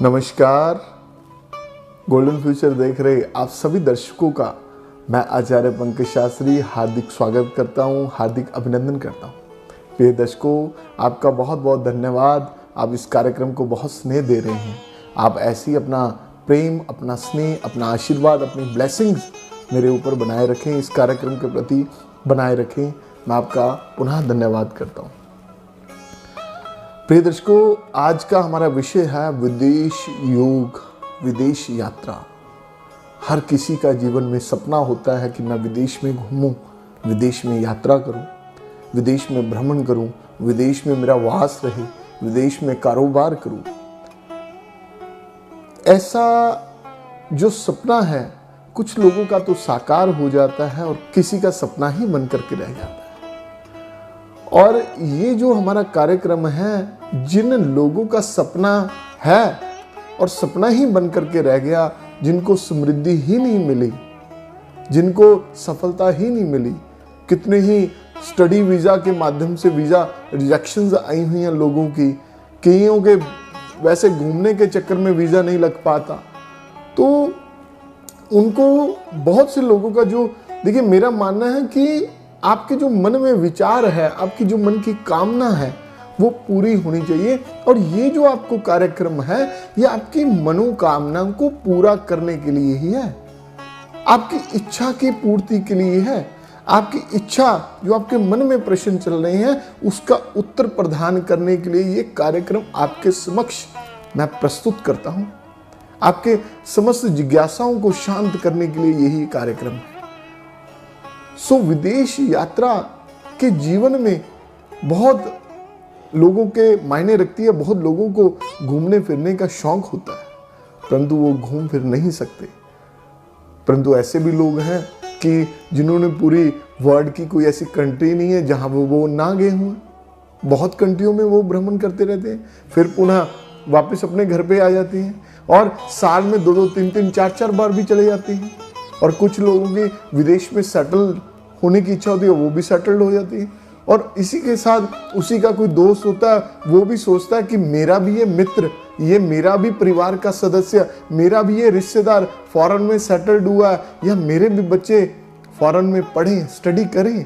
नमस्कार। Golden future देख रहे आप सभी दर्शकों का मैं आचार्य पंकज शास्त्री हार्दिक स्वागत करता हूं, हार्दिक अभिनंदन करता हूं। प्रिय दर्शकों, आपका बहुत बहुत धन्यवाद। आप इस कार्यक्रम को बहुत स्नेह दे रहे हैं। आप ऐसे ही अपना प्रेम, अपना स्नेह, अपना आशीर्वाद, अपनी ब्लेसिंग्स मेरे ऊपर बनाए रखें, इस कार्यक्रम के प्रति बनाए रखें। मैं आपका पुनः धन्यवाद करता हूँ। प्रिय दर्शकों, आज का हमारा विषय है विदेश योग, विदेश यात्रा। हर किसी का जीवन में सपना होता है कि मैं विदेश में घूमूं, विदेश में यात्रा करूं, विदेश में भ्रमण करूं, विदेश में मेरा वास रहे, विदेश में कारोबार करूं। ऐसा जो सपना है कुछ लोगों का तो साकार हो जाता है और किसी का सपना ही बन करके रह जाता है। और ये जो हमारा कार्यक्रम है, जिन लोगों का सपना है और सपना ही बन करके रह गया, जिनको समृद्धि ही नहीं मिली, जिनको सफलता ही नहीं मिली, कितने ही स्टडी वीज़ा के माध्यम से वीज़ा रिजेक्शंस आई हुई हैं लोगों की, कईयों के वैसे घूमने के चक्कर में वीज़ा नहीं लग पाता। तो उनको बहुत से लोगों का जो, देखिए मेरा मानना है कि आपके जो मन में विचार है, आपकी जो मन की कामना है वो पूरी होनी चाहिए। और ये जो आपको कार्यक्रम है ये आपकी मनोकामना को पूरा करने के लिए ही है, आपकी इच्छा की पूर्ति के लिए है। आपकी इच्छा जो आपके मन में प्रश्न चल रहे हैं उसका उत्तर प्रदान करने के लिए ये कार्यक्रम आपके समक्ष मैं प्रस्तुत करता हूं। आपके समस्त जिज्ञासाओं को शांत करने के लिए यही कार्यक्रम है। विदेश यात्रा के जीवन में बहुत लोगों के मायने रखती है। बहुत लोगों को घूमने फिरने का शौक होता है, परंतु वो घूम फिर नहीं सकते। परंतु ऐसे भी लोग हैं कि जिन्होंने पूरी वर्ल्ड की कोई ऐसी कंट्री नहीं है जहां वो ना गए हुए। बहुत कंट्रियों में वो भ्रमण करते रहते हैं, फिर पुनः वापस अपने घर पे आ जाते हैं और साल में 2-2, 3-3, 4-4 बार भी चले जाते हैं। और कुछ लोगों के विदेश में सेटल होने की इच्छा होती है, वो भी सेटल्ड हो जाती है। और इसी के साथ उसी का कोई दोस्त होता है, वो भी सोचता है कि मेरा भी ये मित्र, ये मेरा भी परिवार का सदस्य, मेरा भी ये रिश्तेदार फॉरेन में सेटल्ड हुआ है, या मेरे भी बच्चे फॉरेन में पढ़ें, स्टडी करें।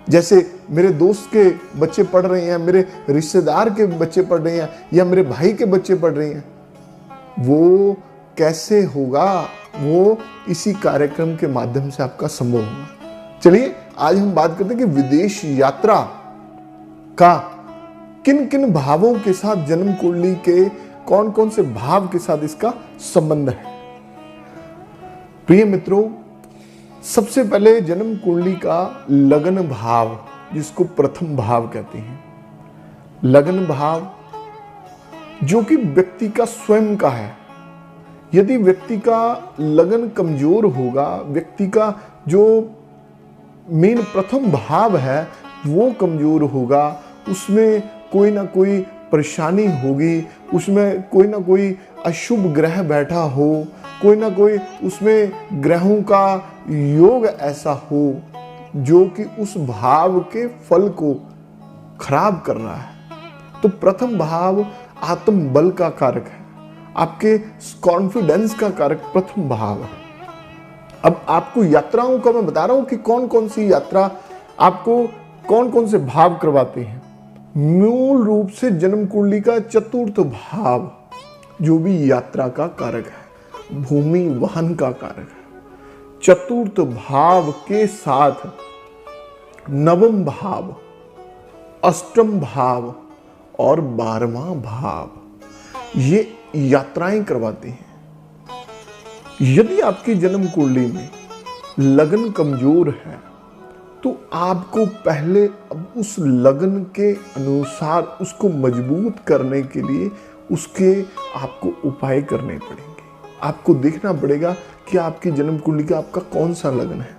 जैसे मेरे दोस्त के बच्चे पढ़ रहे हैं, मेरे रिश्तेदार के बच्चे पढ़ रहे हैं, या मेरे भाई के बच्चे पढ़ रहे हैं। वो कैसे होगा? वो इसी कार्यक्रम के माध्यम से आपका संभव होगा। चलिए आज हम बात करते हैं कि विदेश यात्रा का किन किन भावों के साथ, जन्म कुंडली के कौन कौन से भाव के साथ इसका संबंध है। प्रिय मित्रों, सबसे पहले जन्म कुंडली का लगन भाव, जिसको प्रथम भाव कहते हैं। लगन भाव जो कि व्यक्ति का स्वयं का है। यदि व्यक्ति का लगन कमजोर होगा, व्यक्ति का जो मेन प्रथम भाव है वो कमजोर होगा, उसमें कोई ना कोई परेशानी होगी, उसमें कोई ना कोई अशुभ ग्रह बैठा हो, कोई ना कोई उसमें ग्रहों का योग ऐसा हो जो कि उस भाव के फल को खराब कर रहा है। तो प्रथम भाव आत्म बल का कारक है, आपके कॉन्फिडेंस का कारक प्रथम भाव है। अब आपको यात्राओं का मैं बता रहा हूं कि कौन कौन सी यात्रा आपको कौन कौन से भाव करवाते हैं। मूल रूप से जन्म कुंडली का चतुर्थ भाव जो भी यात्रा का कारक है, भूमि वाहन का कारक है। चतुर्थ भाव के साथ नवम भाव, अष्टम भाव और 12वां भाव ये यात्राएं करवाते हैं। यदि आपकी जन्म कुंडली में लगन कमजोर है तो आपको पहले अब उस लगन के अनुसार उसको मजबूत करने के लिए उसके आपको उपाय करने पड़ेंगे। आपको देखना पड़ेगा कि आपकी जन्म कुंडली का आपका कौन सा लगन है।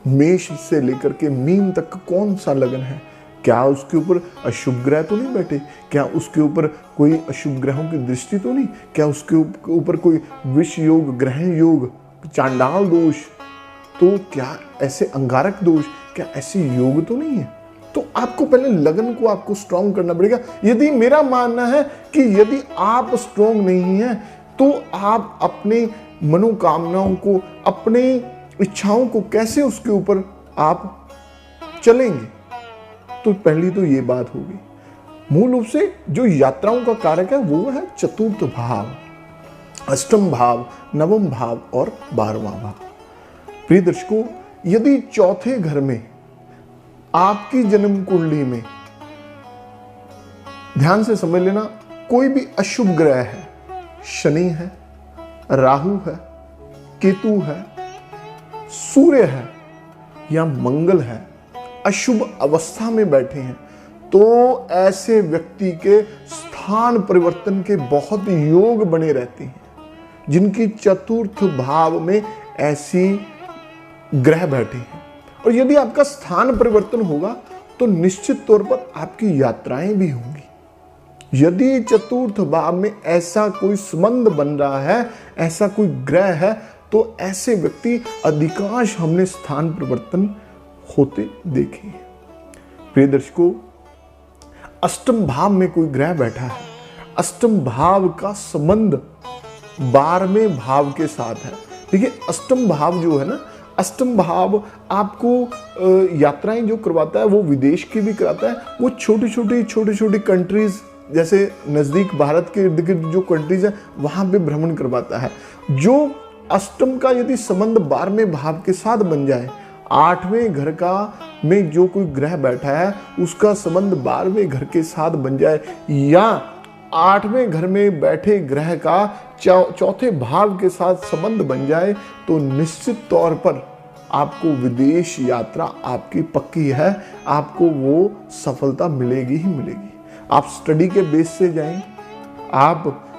मेष से लेकर के मीन तक कौन सा लगन है। क्या उसके ऊपर अशुभ ग्रह तो नहीं बैठे? क्या उसके ऊपर कोई अशुभ ग्रहों की दृष्टि तो नहीं? क्या उसके ऊपर कोई विष योग, ग्रह योग, चांडाल दोष, तो क्या ऐसे अंगारक दोष, क्या ऐसे योग तो नहीं है? तो आपको पहले लगन को आपको स्ट्रांग करना पड़ेगा। यदि मेरा मानना है कि यदि आप स्ट्रांग नहीं हैं तो आप अपने मनोकामनाओं को, अपने इच्छाओं को कैसे उसके ऊपर आप चलेंगे। तो पहली तो ये बात होगी। मूल रूप से जो यात्राओं का कारक है वो है चतुर्थ भाव, अष्टम भाव, नवम भाव और 12वां भाव। प्रिय दर्शकों, यदि चौथे घर में आपकी जन्म कुंडली में, ध्यान से समझ लेना, कोई भी अशुभ ग्रह है, शनि है, राहु है, केतु है, सूर्य है या मंगल है, अशुभ अवस्था में बैठे हैं, तो ऐसे व्यक्ति के स्थान परिवर्तन के बहुत योग बने रहते हैं, जिनकी चतुर्थ भाव में ऐसी ग्रह बैठे हैं। और यदि आपका स्थान परिवर्तन होगा तो निश्चित तौर पर आपकी यात्राएं भी होंगी। यदि चतुर्थ भाव में ऐसा कोई संबंध बन रहा है, ऐसा कोई ग्रह है, तो ऐसे व्यक्ति अधिकांश हमने स्थान परिवर्तन होते देखे हैं। प्रिय दर्शकों, अष्टम भाव में कोई ग्रह बैठा है, अष्टम भाव का संबंध 12वें भाव के साथ है। देखिए, अष्टम भाव जो है ना, अष्टम भाव आपको यात्राएं जो करवाता है वो विदेश की भी कराता है। वो छोटी छोटी कंट्रीज, जैसे नजदीक भारत के इर्द गिर्द जो कंट्रीज है वहां पे भ्रमण करवाता है। जो अष्टम का यदि संबंध 12वें भाव के साथ बन जाए, 8वें घर का में जो कोई ग्रह बैठा है उसका संबंध 12वें घर के साथ बन जाए, या 8वें घर में बैठे ग्रह का चौथे भाव के साथ संबंध बन जाए, तो निश्चित तौर पर आपको विदेश यात्रा आपकी पक्की है, आपको वो सफलता मिलेगी ही मिलेगी। आप स्टडी के बेस से जाएं, आप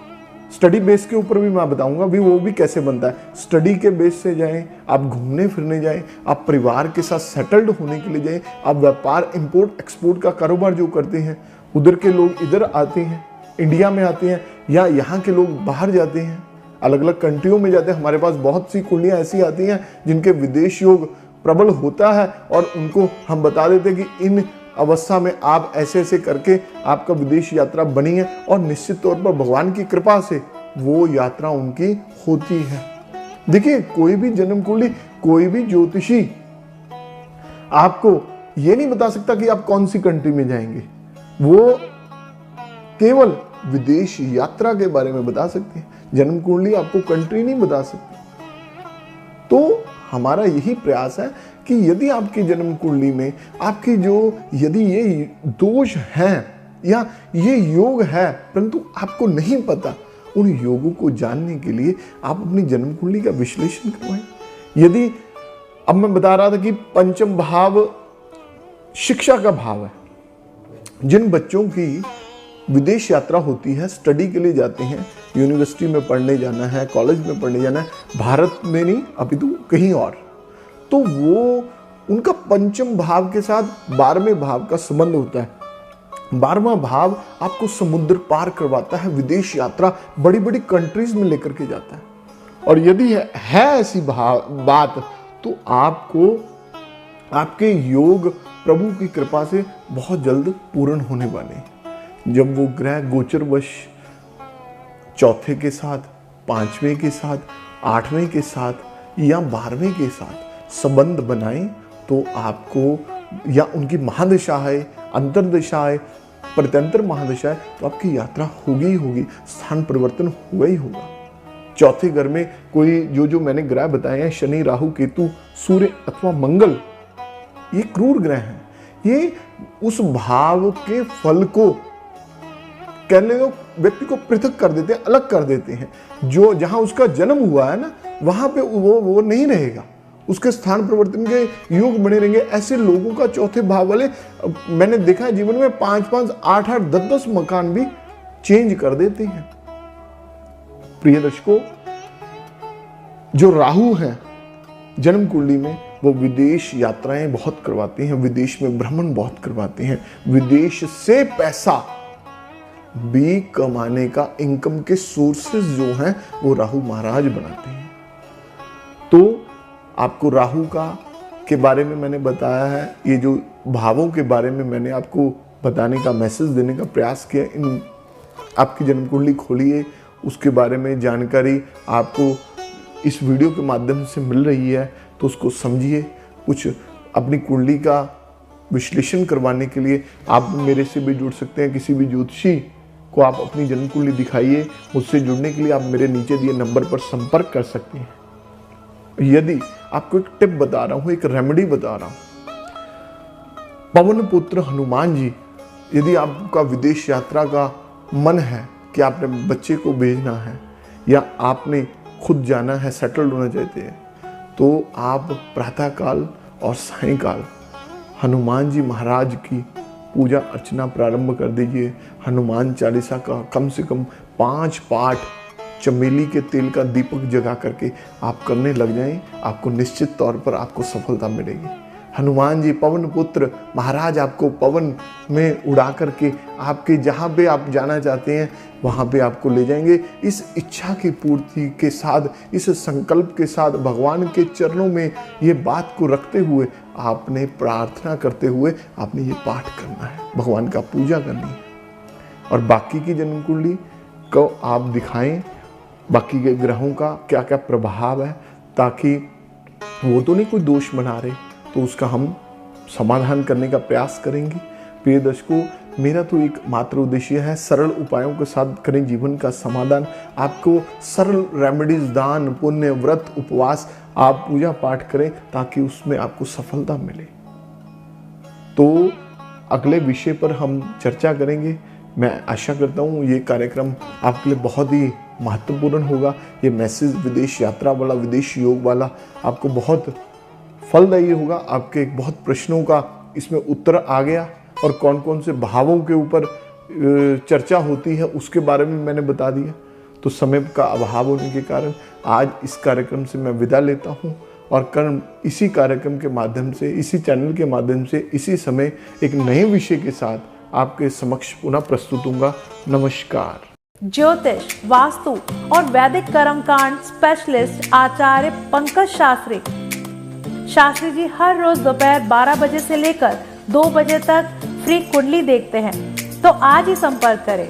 स्टडी बेस के ऊपर भी मैं बताऊंगा भी वो भी कैसे बनता है। स्टडी के बेस से जाएं, आप घूमने फिरने जाएं, आप परिवार के साथ सेटल्ड होने के लिए जाएं, आप व्यापार इंपोर्ट एक्सपोर्ट का कारोबार जो करते हैं, उधर के लोग इधर आते हैं, इंडिया में आते हैं, या यहाँ के लोग बाहर जाते हैं, अलग अलग कंट्रियों में जाते हैं। हमारे पास बहुत सी कुंडलियाँ ऐसी आती हैं जिनके विदेश योग प्रबल होता है, और उनको हम बता देते हैं कि इन अवस्था में आप ऐसे ऐसे करके आपका विदेश यात्रा बनी है, और निश्चित तौर पर भगवान की कृपा से वो यात्रा उनकी होती है। देखिए, कोई भी जन्म कुंडली, कोई भी ज्योतिषी आपको ये नहीं बता सकता कि आप कौन सी कंट्री में जाएंगे। वो केवल विदेश यात्रा के बारे में बता सकते हैं, जन्म कुंडली आपको कंट्री नहीं बता सकती। तो हमारा यही प्रयास है कि यदि आपकी जन्म कुंडली में आपकी यदि ये दोष हैं या ये योग है परंतु आपको नहीं पता, उन योगों को जानने के लिए आप अपनी जन्म कुंडली का विश्लेषण करवाएं। यदि अब मैं बता रहा था कि पंचम भाव शिक्षा का भाव है, जिन बच्चों की विदेश यात्रा होती है, स्टडी के लिए जाते हैं, यूनिवर्सिटी में पढ़ने जाना है, कॉलेज में पढ़ने जाना है, भारत में नहीं अपितु कहीं और, तो वो उनका पंचम भाव के साथ 12वें भाव का संबंध होता है। 12वां भाव आपको समुद्र पार करवाता है, विदेश यात्रा बड़ी बड़ी कंट्रीज में लेकर के जाता है। और यदि है ऐसी बात, तो आपको आपके योग प्रभु की कृपा से बहुत जल्द पूर्ण होने वाले हैं। जब वो ग्रह गोचरवश चौथे के साथ, 5वें के साथ, 8वें के साथ या 12वें के साथ संबंध बनाएं, तो आपको, या उनकी महादशा है, अंतरदशा है, प्रत्यंतर महादशा है, तो आपकी यात्रा होगी ही होगी, स्थान परिवर्तन होगा ही होगा। चौथे घर में कोई जो मैंने ग्रह बताए हैं, शनि, राहु, केतु, सूर्य अथवा मंगल, ये क्रूर ग्रह हैं। ये उस भाव के फल को कह ले व्यक्ति को पृथक कर देते हैं, अलग कर देते हैं। जो जहां उसका जन्म हुआ है ना, वहां पे वो नहीं रहेगा, उसके स्थान परिवर्तन के योग बने रहेंगे। ऐसे लोगों का चौथे भाव वाले मैंने देखा है जीवन में 5-5, 8-8, 10-10 मकान भी चेंज कर देते हैं। प्रिय दर्शकों, जो राहु है जन्म कुंडली में, वो विदेश यात्राएं बहुत करवाते हैं, विदेश में भ्रमण बहुत करवाते हैं, विदेश से पैसा भी कमाने का इनकम के सोर्सेज जो हैं वो राहु महाराज बनाते हैं। तो आपको राहु का के बारे में मैंने बताया है, ये जो भावों के बारे में मैंने आपको बताने का, मैसेज देने का प्रयास किया, इन आपकी जन्म कुंडली खोलिए, उसके बारे में जानकारी आपको इस वीडियो के माध्यम से मिल रही है तो उसको समझिए। कुछ अपनी कुंडली का विश्लेषण करवाने के लिए आप मेरे से भी जुड़ सकते हैं। किसी भी ज्योतिषी को आप अपनी जन्म कुंडली दिखाइए। मुझसे जुड़ने के लिए आप मेरे नीचे दिए नंबर पर संपर्क कर सकते हैं। यदि आपको एक टिप बता रहा हूँ, एक रेमेडी बता रहा हूँ, पवन पुत्र हनुमान जी, यदि आपका विदेश यात्रा का मन है कि आपने बच्चे को भेजना है या आपने खुद जाना है, सेटल्ड होना चाहते हैं, तो आप प्रातःकाल और सायंकाल हनुमान जी महाराज की पूजा अर्चना प्रारंभ कर दीजिए। हनुमान चालीसा का कम से कम 5 पाठ चमेली के तेल का दीपक जगा करके आप करने लग जाएं, आपको निश्चित तौर पर आपको सफलता मिलेगी। हनुमान जी पवन पुत्र महाराज आपको पवन में उड़ा करके आपके जहाँ पे आप जाना चाहते हैं वहाँ पे आपको ले जाएंगे। इस इच्छा की पूर्ति के साथ, इस संकल्प के साथ भगवान के चरणों में ये बात को रखते हुए आपने प्रार्थना करते हुए आपने ये पाठ करना है, भगवान का पूजा करनी है। और बाकी की जन्म कुंडली को आप दिखाएं, बाकी के ग्रहों का क्या क्या प्रभाव है, ताकि वो तो नहीं कोई दोष बना रहे, तो उसका हम समाधान करने का प्रयास करेंगे। प्रिय दर्शकों, मेरा तो एक मात्र उद्देश्य है, सरल उपायों के साथ करें जीवन का समाधान। आपको सरल रेमेडीज, दान पुण्य, व्रत, उपवास, आप पूजा पाठ करें ताकि उसमें आपको सफलता मिले। तो अगले विषय पर हम चर्चा करेंगे। मैं आशा करता हूँ ये कार्यक्रम आपके लिए बहुत ही महत्वपूर्ण होगा। ये मैसेज विदेश यात्रा वाला, विदेश योग वाला आपको बहुत फलदायी होगा। आपके एक बहुत प्रश्नों का इसमें उत्तर आ गया और कौन कौन से भावों के ऊपर चर्चा होती है उसके बारे में मैंने बता दिया। तो समय का अभाव होने के कारण आज इस कार्यक्रम से मैं विदा लेता हूँ और कल इसी कार्यक्रम के माध्यम से, इसी चैनल के माध्यम से, इसी समय एक नए विषय के साथ आपके समक्ष पुनः प्रस्तुत होऊंगा। नमस्कार। ज्योतिष, वास्तु और वैदिक कर्मकांड स्पेशलिस्ट आचार्य पंकज शास्त्री जी हर रोज दोपहर 12 बजे से लेकर 2 बजे तक फ्री कुंडली देखते हैं। तो आज ही संपर्क करें।